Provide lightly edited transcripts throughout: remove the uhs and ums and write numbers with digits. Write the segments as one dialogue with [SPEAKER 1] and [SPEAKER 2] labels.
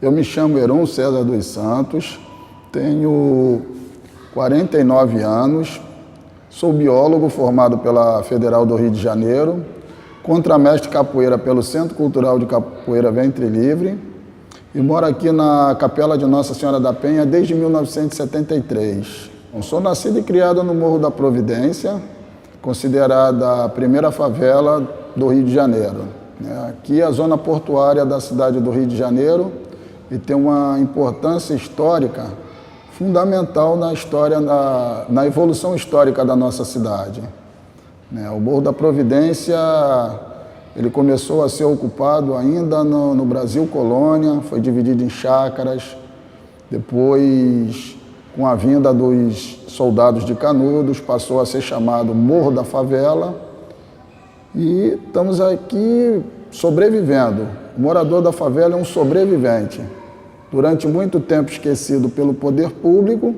[SPEAKER 1] Eu me chamo Heron César dos Santos, tenho 49 anos, sou biólogo formado pela Federal do Rio de Janeiro, contramestre capoeira pelo Centro Cultural de Capoeira Ventre Livre e moro aqui na Capela de Nossa Senhora da Penha desde 1973. Eu sou nascido e criado no Morro da Providência, considerada a primeira favela do Rio de Janeiro. Aqui é a zona portuária da cidade do Rio de Janeiro e tem uma importância histórica fundamental na história, na evolução histórica da nossa cidade. O Morro da Providência, ele começou a ser ocupado ainda no Brasil Colônia, foi dividido em chácaras, depois, com a vinda dos soldados de Canudos, passou a ser chamado Morro da Favela e estamos aqui sobrevivendo. O morador da favela é um sobrevivente, durante muito tempo esquecido pelo poder público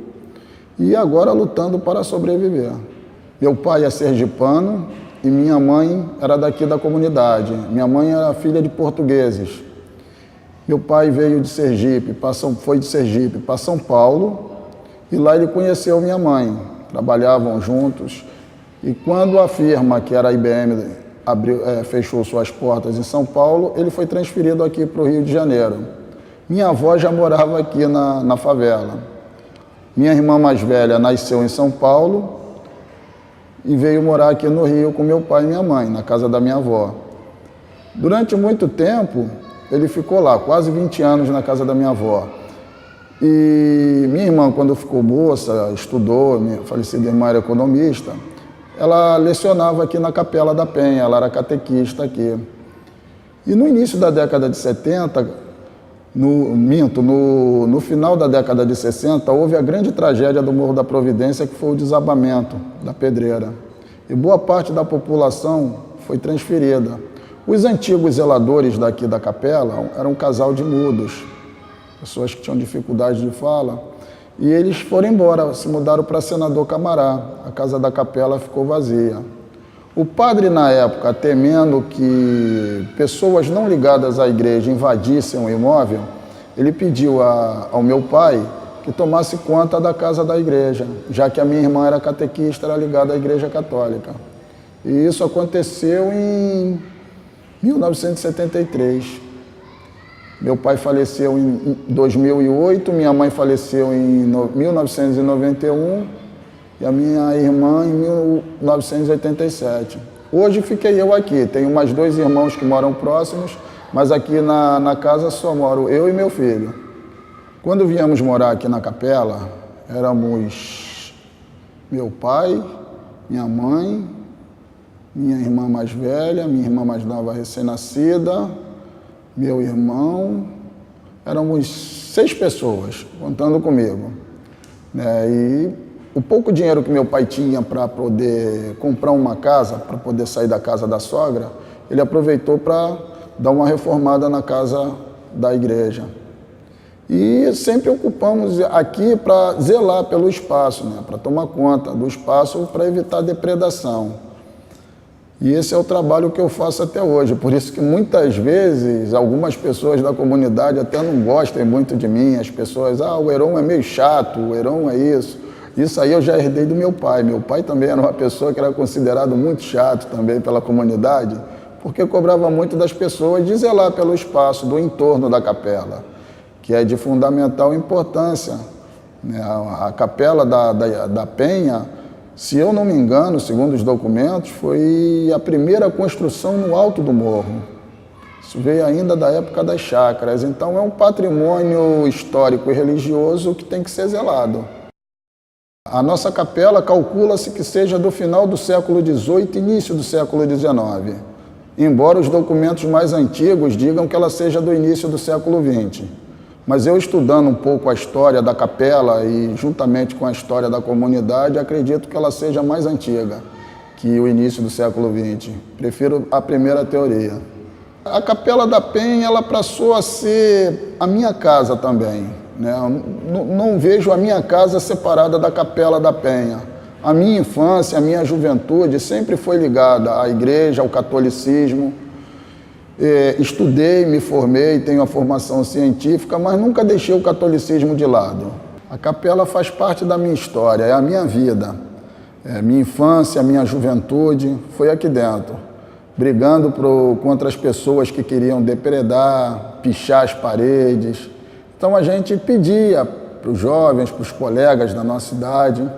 [SPEAKER 1] e agora lutando para sobreviver. Meu pai é sergipano e minha mãe era daqui da comunidade. Minha mãe era filha de portugueses. Meu pai veio de Sergipe, foi de Sergipe para São Paulo e lá ele conheceu minha mãe. Trabalhavam juntos e quando a firma, que era a IBM, fechou suas portas em São Paulo, ele foi transferido aqui para o Rio de Janeiro. Minha avó já morava aqui na favela. Minha irmã mais velha nasceu em São Paulo e veio morar aqui no Rio com meu pai e minha mãe, na casa da minha avó. Durante muito tempo, ele ficou lá, quase 20 anos na casa da minha avó. E minha irmã, quando ficou moça, estudou, minha falecida irmã era economista, ela lecionava aqui na Capela da Penha, ela era catequista aqui. E no início da década de 70, no final da década de 60, houve a grande tragédia do Morro da Providência, que foi o desabamento da pedreira. E boa parte da população foi transferida. Os antigos zeladores daqui da capela eram um casal de mudos, pessoas que tinham dificuldade de fala, e eles foram embora, se mudaram para Senador Camará. A casa da capela ficou vazia. O padre, na época, temendo que pessoas não ligadas à igreja invadissem o imóvel, ele pediu ao meu pai que tomasse conta da casa da igreja, já que a minha irmã era catequista, era ligada à Igreja Católica. E isso aconteceu em 1973. Meu pai faleceu em 2008, minha mãe faleceu em 1991 e a minha irmã em 1987. Hoje fiquei eu aqui, tenho mais 2 irmãos que moram próximos, mas aqui na casa só moro eu e meu filho. Quando viemos morar aqui na capela, éramos meu pai, minha mãe, minha irmã mais velha, minha irmã mais nova recém-nascida, meu irmão, éramos 6 pessoas, contando comigo. E o pouco dinheiro que meu pai tinha para poder comprar uma casa, para poder sair da casa da sogra, ele aproveitou para dar uma reformada na casa da igreja. E sempre ocupamos aqui para zelar pelo espaço, para tomar conta do espaço para evitar depredação. E esse é o trabalho que eu faço até hoje, por isso que muitas vezes algumas pessoas da comunidade até não gostam muito de mim, as pessoas, o Heron é meio chato, o Heron é isso. Isso aí eu já herdei do meu pai também era uma pessoa que era considerado muito chato também pela comunidade, porque cobrava muito das pessoas de zelar pelo espaço do entorno da capela, que é de fundamental importância. A capela da Penha, se eu não me engano, segundo os documentos, foi a primeira construção no alto do morro. Isso veio ainda da época das chácaras. Então é um patrimônio histórico e religioso que tem que ser zelado. A nossa capela calcula-se que seja do final do século XVIII e início do século XIX, embora os documentos mais antigos digam que ela seja do início do século XX. Mas eu, estudando um pouco a história da capela e juntamente com a história da comunidade, acredito que ela seja mais antiga que o início do século XX. Prefiro a primeira teoria. A Capela da Penha, ela passou a ser a minha casa também. Não vejo a minha casa separada da Capela da Penha. A minha infância, a minha juventude sempre foi ligada à igreja, ao catolicismo. Estudei, me formei, tenho a formação científica, mas nunca deixei o catolicismo de lado. A capela faz parte da minha história, é a minha vida. Minha infância, minha juventude foi aqui dentro, brigando contra as pessoas que queriam depredar, pichar as paredes. Então a gente pedia para os jovens, para os colegas da nossa idade,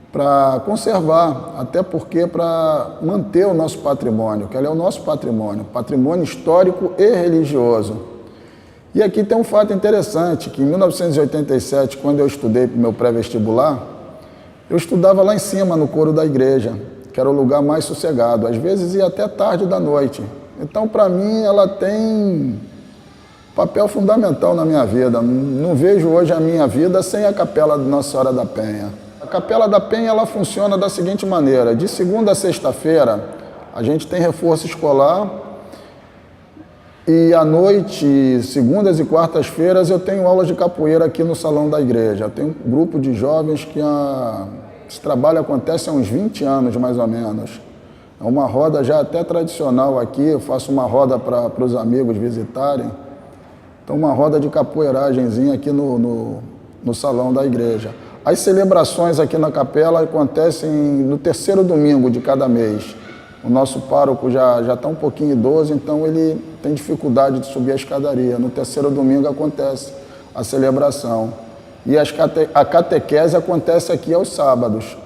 [SPEAKER 1] para conservar, até porque para manter o nosso patrimônio, que ele é o nosso patrimônio, patrimônio histórico e religioso. E aqui tem um fato interessante, que em 1987, quando eu estudei para o meu pré-vestibular, eu estudava lá em cima, no coro da igreja, que era o lugar mais sossegado. Às vezes ia até tarde da noite. Então, para mim, ela tem papel fundamental na minha vida. Não vejo hoje a minha vida sem a Capela de Nossa Senhora da Penha. A Capela da Penha, ela funciona da seguinte maneira. De segunda a sexta-feira, a gente tem reforço escolar. E à noite, segundas e quartas-feiras, eu tenho aulas de capoeira aqui no salão da igreja. Tem um grupo de jovens que esse trabalho acontece há uns 20 anos, mais ou menos. É uma roda já até tradicional aqui, eu faço uma roda para os amigos visitarem. Então, uma roda de capoeiragemzinha aqui no salão da igreja. As celebrações aqui na capela acontecem no terceiro domingo de cada mês. O nosso pároco já está um pouquinho idoso, então ele tem dificuldade de subir a escadaria. No terceiro domingo acontece a celebração. E a catequese acontece aqui aos sábados.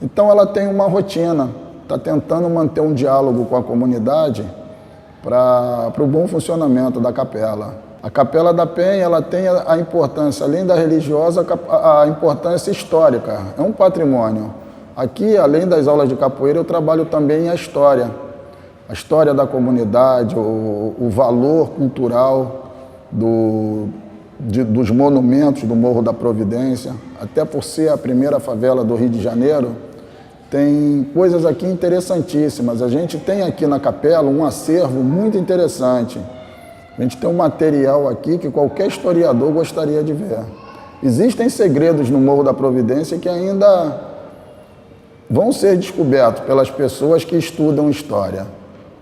[SPEAKER 1] Então ela tem uma rotina, está tentando manter um diálogo com a comunidade para o bom funcionamento da capela. A Capela da Penha, ela tem a importância, além da religiosa, a importância histórica. É um patrimônio. Aqui, além das aulas de capoeira, eu trabalho também a história da comunidade, o valor cultural dos monumentos do Morro da Providência. Até por ser a primeira favela do Rio de Janeiro, tem coisas aqui interessantíssimas. A gente tem aqui na capela um acervo muito interessante. A gente tem um material aqui que qualquer historiador gostaria de ver. Existem segredos no Morro da Providência que ainda vão ser descobertos pelas pessoas que estudam história,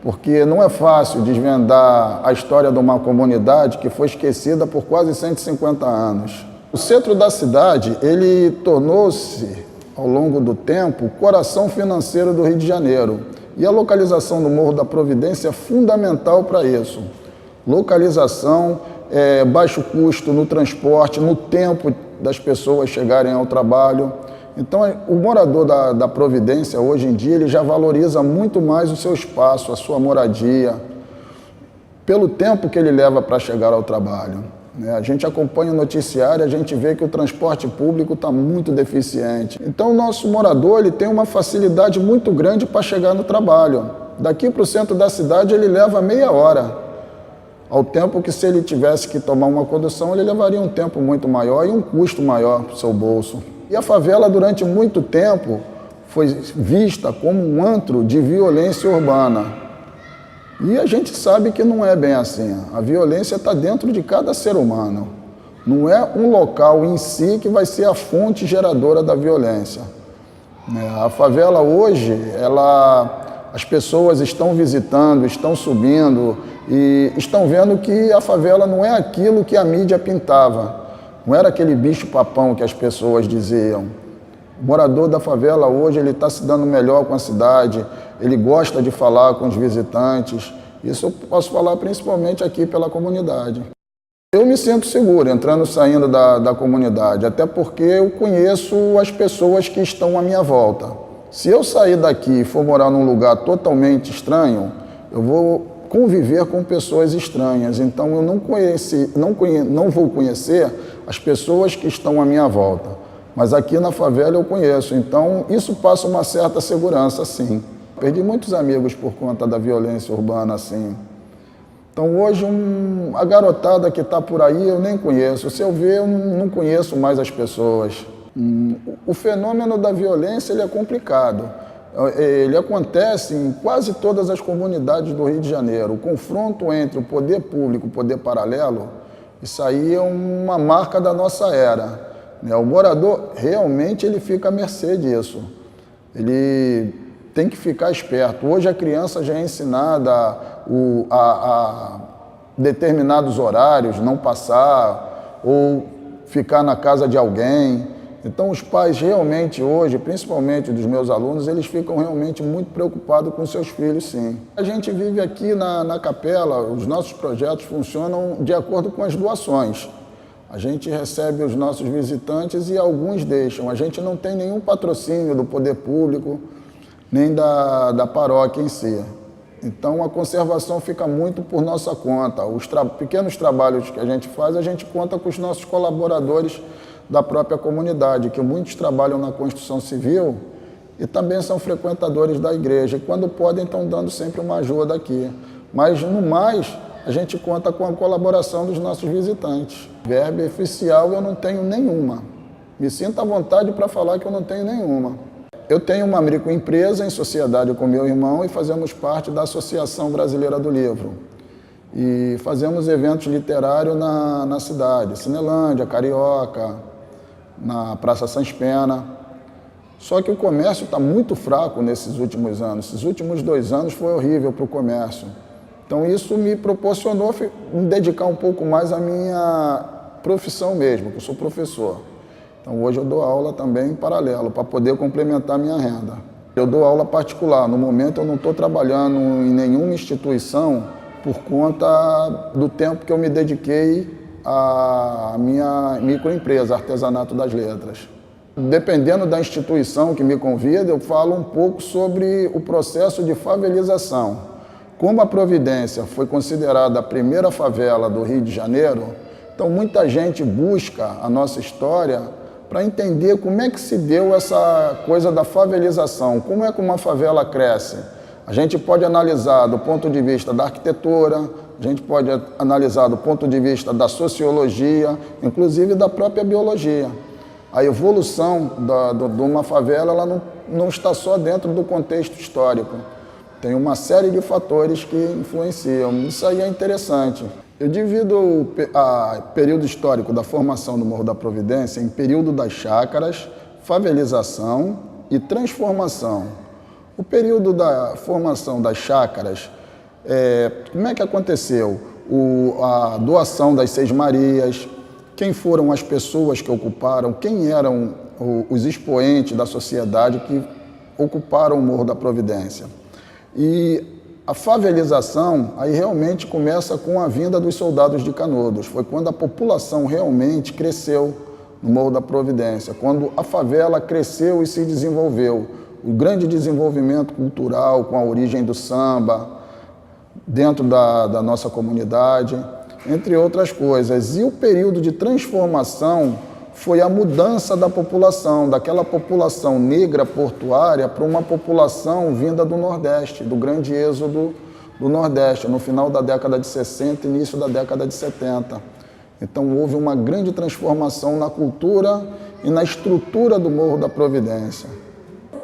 [SPEAKER 1] porque não é fácil desvendar a história de uma comunidade que foi esquecida por quase 150 anos. O centro da cidade, ele tornou-se, ao longo do tempo, o coração financeiro do Rio de Janeiro, e a localização do Morro da Providência é fundamental para isso. Localização, baixo custo no transporte, no tempo das pessoas chegarem ao trabalho. Então, o morador da Providência, hoje em dia, ele já valoriza muito mais o seu espaço, a sua moradia, pelo tempo que ele leva para chegar ao trabalho. A gente acompanha o noticiário, a gente vê que o transporte público está muito deficiente. Então, o nosso morador ele tem uma facilidade muito grande para chegar no trabalho. Daqui para o centro da cidade, ele leva meia hora, ao tempo que, se ele tivesse que tomar uma condução, ele levaria um tempo muito maior e um custo maior para o seu bolso. E a favela, durante muito tempo, foi vista como um antro de violência urbana. E a gente sabe que não é bem assim. A violência está dentro de cada ser humano. Não é um local em si que vai ser a fonte geradora da violência. A favela hoje, as pessoas estão visitando, estão subindo e estão vendo que a favela não é aquilo que a mídia pintava. Não era aquele bicho-papão que as pessoas diziam. O morador da favela hoje ele está se dando melhor com a cidade, ele gosta de falar com os visitantes. Isso eu posso falar principalmente aqui pela comunidade. Eu me sinto seguro entrando e saindo da comunidade, até porque eu conheço as pessoas que estão à minha volta. Se eu sair daqui e for morar num lugar totalmente estranho, eu vou conviver com pessoas estranhas, então eu não vou conhecer as pessoas que estão à minha volta. Mas aqui na favela eu conheço, então isso passa uma certa segurança, sim. Perdi muitos amigos por conta da violência urbana, assim. Então hoje a garotada que está por aí eu nem conheço. Se eu ver, eu não conheço mais as pessoas. O fenômeno da violência ele é complicado. Ele acontece em quase todas as comunidades do Rio de Janeiro. O confronto entre o poder público e o poder paralelo, isso aí é uma marca da nossa era. O morador realmente ele fica à mercê disso. Ele tem que ficar esperto. Hoje a criança já é ensinada a determinados horários, não passar ou ficar na casa de alguém. Então os pais realmente hoje, principalmente dos meus alunos, eles ficam realmente muito preocupados com seus filhos, sim. A gente vive aqui na capela, os nossos projetos funcionam de acordo com as doações. A gente recebe os nossos visitantes e alguns deixam. A gente não tem nenhum patrocínio do poder público, nem da paróquia em si. Então a conservação fica muito por nossa conta. Os pequenos trabalhos que a gente faz, a gente conta com os nossos colaboradores da própria comunidade, que muitos trabalham na construção civil e também são frequentadores da igreja. E quando podem, estão dando sempre uma ajuda aqui. Mas, no mais, a gente conta com a colaboração dos nossos visitantes. Verba oficial eu não tenho nenhuma. Me sinto à vontade para falar que eu não tenho nenhuma. Eu tenho uma microempresa em sociedade com meu irmão e fazemos parte da Associação Brasileira do Livro. E fazemos eventos literários na cidade, Cinelândia, Carioca, na Praça Sans Pena. Só que o comércio está muito fraco nesses últimos anos. Esses últimos 2 anos foi horrível para o comércio. Então isso me proporcionou me dedicar um pouco mais à minha profissão mesmo, que eu sou professor. Então hoje eu dou aula também em paralelo, para poder complementar a minha renda. Eu dou aula particular. No momento eu não estou trabalhando em nenhuma instituição por conta do tempo que eu me dediquei à minha microempresa, Artesanato das Letras. Dependendo da instituição que me convida, eu falo um pouco sobre o processo de favelização. Como a Providência foi considerada a primeira favela do Rio de Janeiro, então muita gente busca a nossa história para entender como é que se deu essa coisa da favelização, como é que uma favela cresce. A gente pode analisar do ponto de vista da arquitetura, a gente pode analisar do ponto de vista da sociologia, inclusive da própria biologia. A evolução de uma favela ela não está só dentro do contexto histórico. Tem uma série de fatores que influenciam. Isso aí é interessante. Eu divido o período histórico da formação do Morro da Providência em período das chácaras, favelização e transformação. O período da formação das chácaras, como é que aconteceu? A doação das Seis Marias, quem foram as pessoas que ocuparam, quem eram os expoentes da sociedade que ocuparam o Morro da Providência. E a favelização aí realmente começa com a vinda dos soldados de Canudos. Foi quando a população realmente cresceu no Morro da Providência, quando a favela cresceu e se desenvolveu. O grande desenvolvimento cultural com a origem do samba dentro da nossa comunidade, entre outras coisas. E o período de transformação foi a mudança da população, daquela população negra portuária para uma população vinda do Nordeste, do grande êxodo do Nordeste, no final da década de 60 e início da década de 70. Então houve uma grande transformação na cultura e na estrutura do Morro da Providência.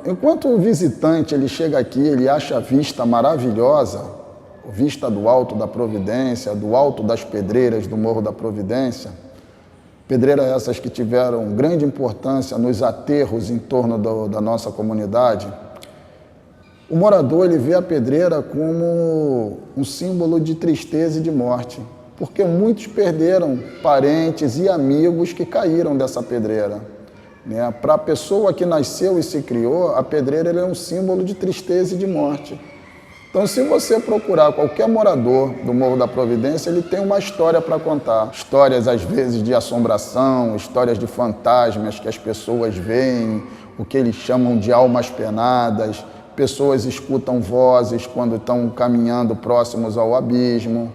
[SPEAKER 1] Enquanto o visitante ele chega aqui, ele acha a vista maravilhosa, vista do Alto da Providência, do Alto das Pedreiras do Morro da Providência, pedreiras essas que tiveram grande importância nos aterros em torno da nossa comunidade. O morador ele vê a pedreira como um símbolo de tristeza e de morte, porque muitos perderam parentes e amigos que caíram dessa pedreira. Para a pessoa que nasceu e se criou, a pedreira é um símbolo de tristeza e de morte. Então, se você procurar qualquer morador do Morro da Providência, ele tem uma história para contar. Histórias, às vezes, de assombração, histórias de fantasmas que as pessoas veem, o que eles chamam de almas penadas. Pessoas escutam vozes quando estão caminhando próximos ao abismo,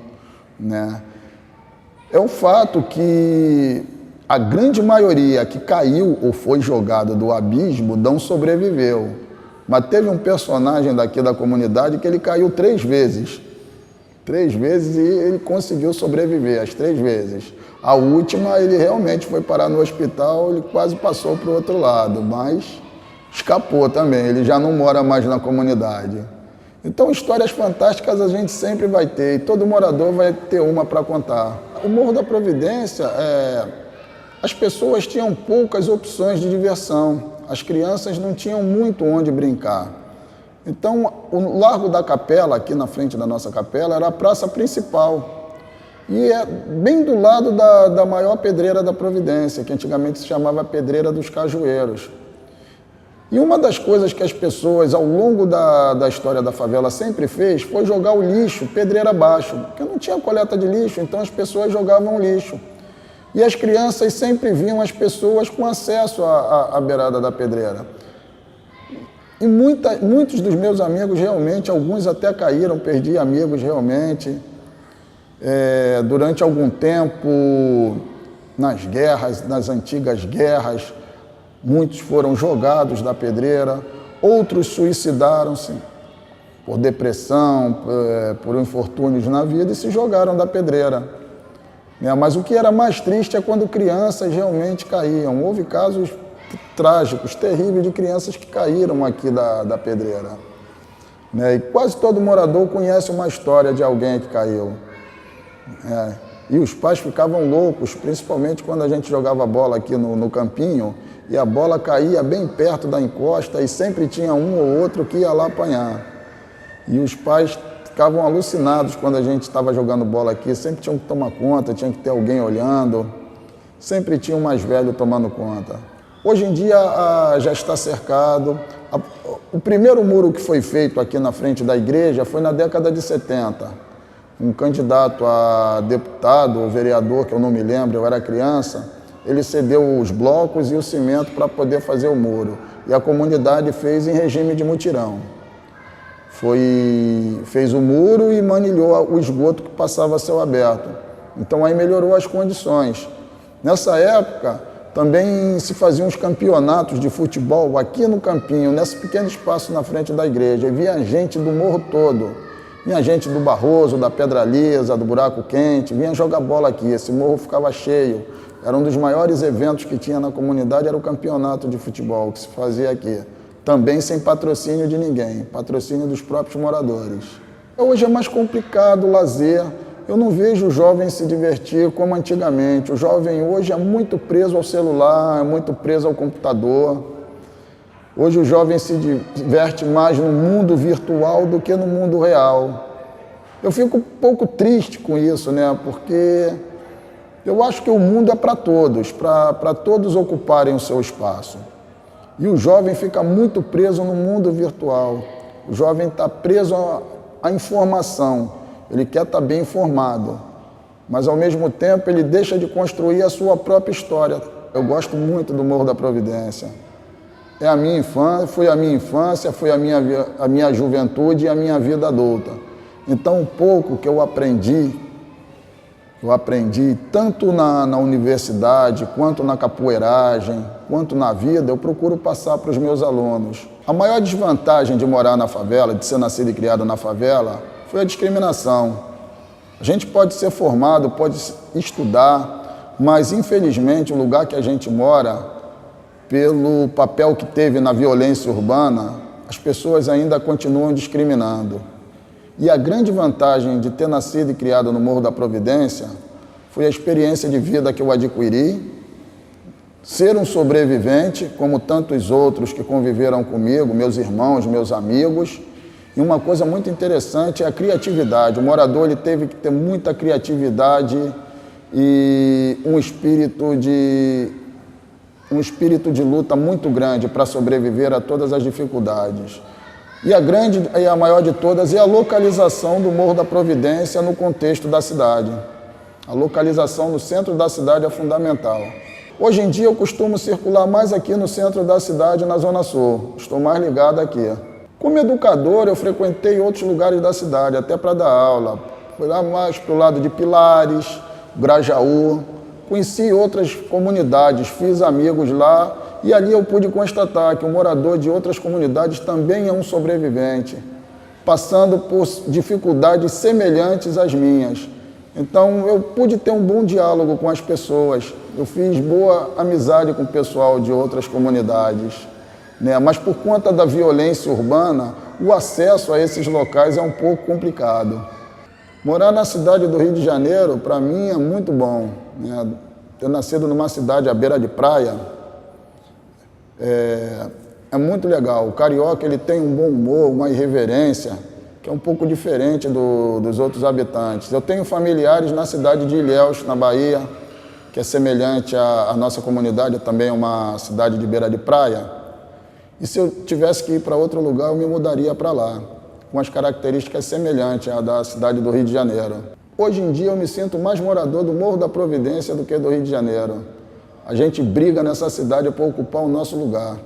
[SPEAKER 1] É um fato que a grande maioria que caiu ou foi jogado do abismo não sobreviveu. Mas teve um personagem daqui da comunidade que ele caiu 3 vezes. 3 vezes e ele conseguiu sobreviver as 3 vezes. A última, ele realmente foi parar no hospital, ele quase passou para o outro lado, mas escapou também, ele já não mora mais na comunidade. Então, histórias fantásticas a gente sempre vai ter, e todo morador vai ter uma para contar. O Morro da Providência, as pessoas tinham poucas opções de diversão. As crianças não tinham muito onde brincar. Então, o Largo da Capela, aqui na frente da nossa capela, era a praça principal. E é bem do lado da maior pedreira da Providência, que antigamente se chamava Pedreira dos Cajueiros. E uma das coisas que as pessoas, ao longo da história da favela, sempre fez foi jogar o lixo pedreira abaixo, porque não tinha coleta de lixo, então as pessoas jogavam lixo. E as crianças sempre viam as pessoas com acesso à beirada da pedreira. E muitos dos meus amigos, realmente, alguns até caíram, perdi amigos realmente. Durante algum tempo, nas guerras, nas antigas guerras, muitos foram jogados da pedreira, outros suicidaram-se por depressão, por infortúnios na vida e se jogaram da pedreira. Mas o que era mais triste é quando crianças realmente caíam. Houve casos trágicos, terríveis, de crianças que caíram aqui da pedreira. E quase todo morador conhece uma história de alguém que caiu. E os pais ficavam loucos, principalmente quando a gente jogava bola aqui no campinho, e a bola caía bem perto da encosta e sempre tinha um ou outro que ia lá apanhar. E os pais ficavam alucinados quando a gente estava jogando bola aqui, sempre tinham que tomar conta, tinha que ter alguém olhando, sempre tinha um mais velho tomando conta. Hoje em dia já está cercado. O primeiro muro que foi feito aqui na frente da igreja foi na década de 70. Um candidato a deputado ou vereador, que eu não me lembro, eu era criança, ele cedeu os blocos e o cimento para poder fazer o muro. E a comunidade fez em regime de mutirão. Fez o muro e manilhou o esgoto que passava a céu aberto. Então aí melhorou as condições. Nessa época, também se faziam os campeonatos de futebol aqui no campinho, nesse pequeno espaço na frente da igreja. E vinha gente do morro todo. Vinha gente do Barroso, da Pedra Lisa, do Buraco Quente, vinha jogar bola aqui. Esse morro ficava cheio. Era um dos maiores eventos que tinha na comunidade, era o campeonato de futebol que se fazia aqui. Também sem patrocínio de ninguém, patrocínio dos próprios moradores. Hoje é mais complicado o lazer. Eu não vejo o jovem se divertir como antigamente. O jovem hoje é muito preso ao celular, é muito preso ao computador. Hoje o jovem se diverte mais no mundo virtual do que no mundo real. Eu fico um pouco triste com isso, porque eu acho que o mundo é para todos ocuparem o seu espaço. E o jovem fica muito preso no mundo virtual. O jovem está preso à informação. Ele quer estar bem informado, mas ao mesmo tempo ele deixa de construir a sua própria história. Eu gosto muito do Morro da Providência. É a minha infância, foi a minha infância, foi a minha juventude e a minha vida adulta. Então, o pouco que eu aprendi tanto na universidade, quanto na capoeiragem, quanto na vida, eu procuro passar para os meus alunos. A maior desvantagem de morar na favela, de ser nascido e criado na favela, foi a discriminação. A gente pode ser formado, pode estudar, mas, infelizmente, o lugar que a gente mora, pelo papel que teve na violência urbana, as pessoas ainda continuam discriminando. E a grande vantagem de ter nascido e criado no Morro da Providência foi a experiência de vida que eu adquiri, ser um sobrevivente, como tantos outros que conviveram comigo, meus irmãos, meus amigos. E uma coisa muito interessante é a criatividade. O morador ele teve que ter muita criatividade e um espírito de luta muito grande para sobreviver a todas as dificuldades. E a maior de todas é a localização do Morro da Providência no contexto da cidade. A localização no centro da cidade é fundamental. Hoje em dia eu costumo circular mais aqui no centro da cidade, na Zona Sul. Estou mais ligado aqui. Como educador, eu frequentei outros lugares da cidade, até para dar aula. Fui lá mais para o lado de Pilares, Grajaú. Conheci outras comunidades, fiz amigos lá e ali eu pude constatar que o morador de outras comunidades também é um sobrevivente, passando por dificuldades semelhantes às minhas. Então eu pude ter um bom diálogo com as pessoas, eu fiz boa amizade com o pessoal de outras comunidades, mas por conta da violência urbana, o acesso a esses locais é um pouco complicado. Morar na cidade do Rio de Janeiro, para mim, é muito bom. Ter nascido numa cidade à beira de praia, é muito legal. O carioca ele tem um bom humor, uma irreverência, que é um pouco diferente dos outros habitantes. Eu tenho familiares na cidade de Ilhéus, na Bahia, que é semelhante à nossa comunidade, também é uma cidade de beira de praia. E se eu tivesse que ir para outro lugar, eu me mudaria para lá, com as características semelhantes à da cidade do Rio de Janeiro. Hoje em dia eu me sinto mais morador do Morro da Providência do que do Rio de Janeiro. A gente briga nessa cidade para ocupar o nosso lugar.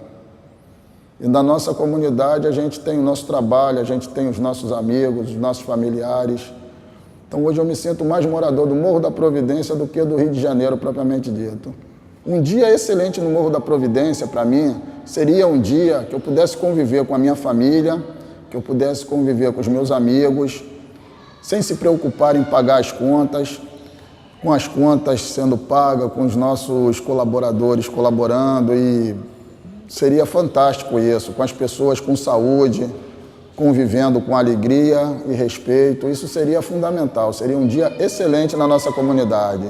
[SPEAKER 1] E na nossa comunidade a gente tem o nosso trabalho, a gente tem os nossos amigos, os nossos familiares. Então hoje eu me sinto mais morador do Morro da Providência do que do Rio de Janeiro propriamente dito. Um dia excelente no Morro da Providência para mim seria um dia que eu pudesse conviver com a minha família, que eu pudesse conviver com os meus amigos, sem se preocupar em pagar as contas, com as contas sendo pagas, com os nossos colaboradores colaborando, e seria fantástico isso, com as pessoas com saúde, convivendo com alegria e respeito. Isso seria fundamental, seria um dia excelente na nossa comunidade.